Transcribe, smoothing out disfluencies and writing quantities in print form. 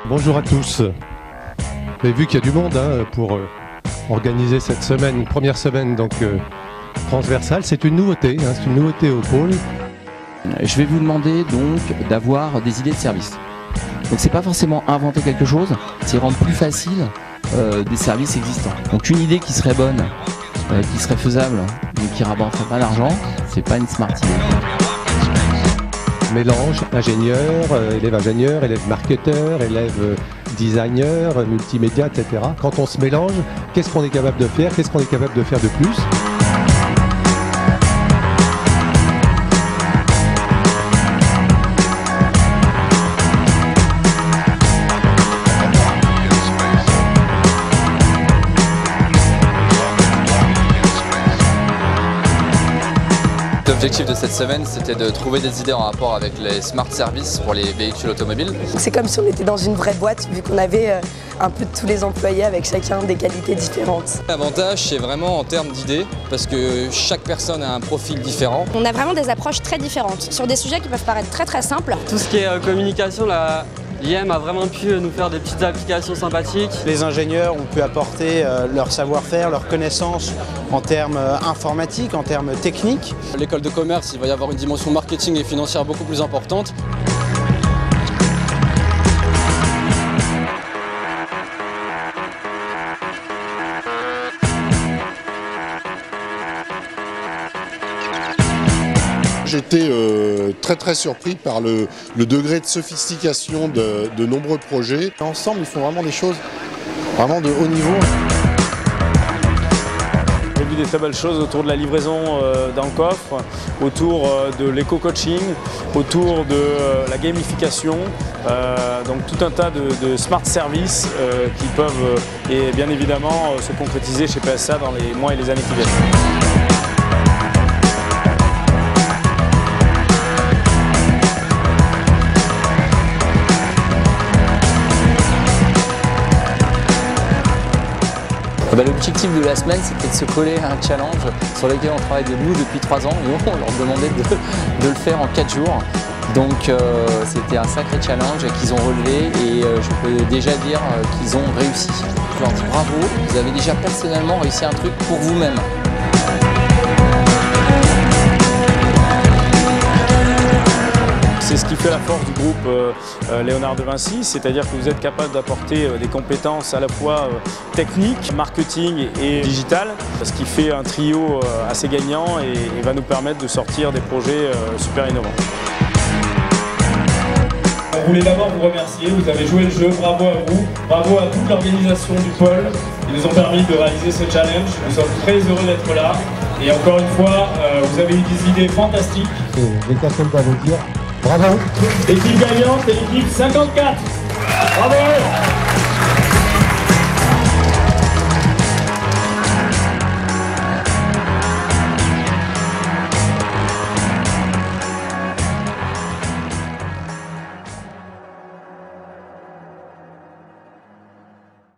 Bonjour à tous. Vous avez vu qu'il y a du monde pour organiser cette semaine, une première semaine donc transversale. C'est une nouveauté, c'est une nouveauté au pôle. Je vais vous demander donc d'avoir des idées de service. Donc c'est pas forcément inventer quelque chose, c'est rendre plus facile des services existants. Donc une idée qui serait bonne, qui serait faisable, mais qui rapporterait pas d'argent, c'est pas une smart idée. Mélange ingénieur, élève marketeur, élève designer, multimédia, etc. Quand on se mélange, qu'est-ce qu'on est capable de faire? Qu'est-ce qu'on est capable de faire de plus? L'objectif de cette semaine, c'était de trouver des idées en rapport avec les smart services pour les véhicules automobiles. C'est comme si on était dans une vraie boîte, vu qu'on avait un peu de tous les employés avec chacun des qualités différentes. L'avantage, c'est vraiment en termes d'idées, parce que chaque personne a un profil différent. On a vraiment des approches très différentes, sur des sujets qui peuvent paraître très simples. Tout ce qui est communication, l'IM a vraiment pu nous faire des petites applications sympathiques. Les ingénieurs ont pu apporter leur savoir-faire, leurs connaissances en termes informatiques, en termes techniques. L'école de commerce, il va y avoir une dimension marketing et financière beaucoup plus importante. J'étais très surpris par le degré de sophistication de nombreux projets. Ensemble, ils font vraiment des choses vraiment de haut niveau. J'ai vu des très belles choses autour de la livraison d'un coffre, autour de l'éco-coaching, autour de la gamification, donc tout un tas de smart services qui peuvent et bien évidemment se concrétiser chez PSA dans les mois et les années qui viennent. L'objectif de la semaine, c'était de se coller à un challenge sur lequel on travaille nous depuis 3 ans. Nous, on leur demandait de le faire en 4 jours. Donc c'était un sacré challenge qu'ils ont relevé et je peux déjà dire qu'ils ont réussi. Je leur dis bravo, vous avez déjà personnellement réussi un truc pour vous-même. C'est ce qui fait la force du groupe Léonard de Vinci, c'est-à-dire que vous êtes capable d'apporter des compétences à la fois techniques, marketing et digital, ce qui fait un trio assez gagnant et va nous permettre de sortir des projets super innovants. On voulait d'abord vous remercier, vous avez joué le jeu, bravo à vous, bravo à toute l'organisation du pôle. Ils nous ont permis de réaliser ce challenge, nous sommes très heureux d'être là et encore une fois, vous avez eu des idées fantastiques. Les personnes doivent vous dire bravo. L'équipe gagnante, c'est l'équipe 54. Bravo.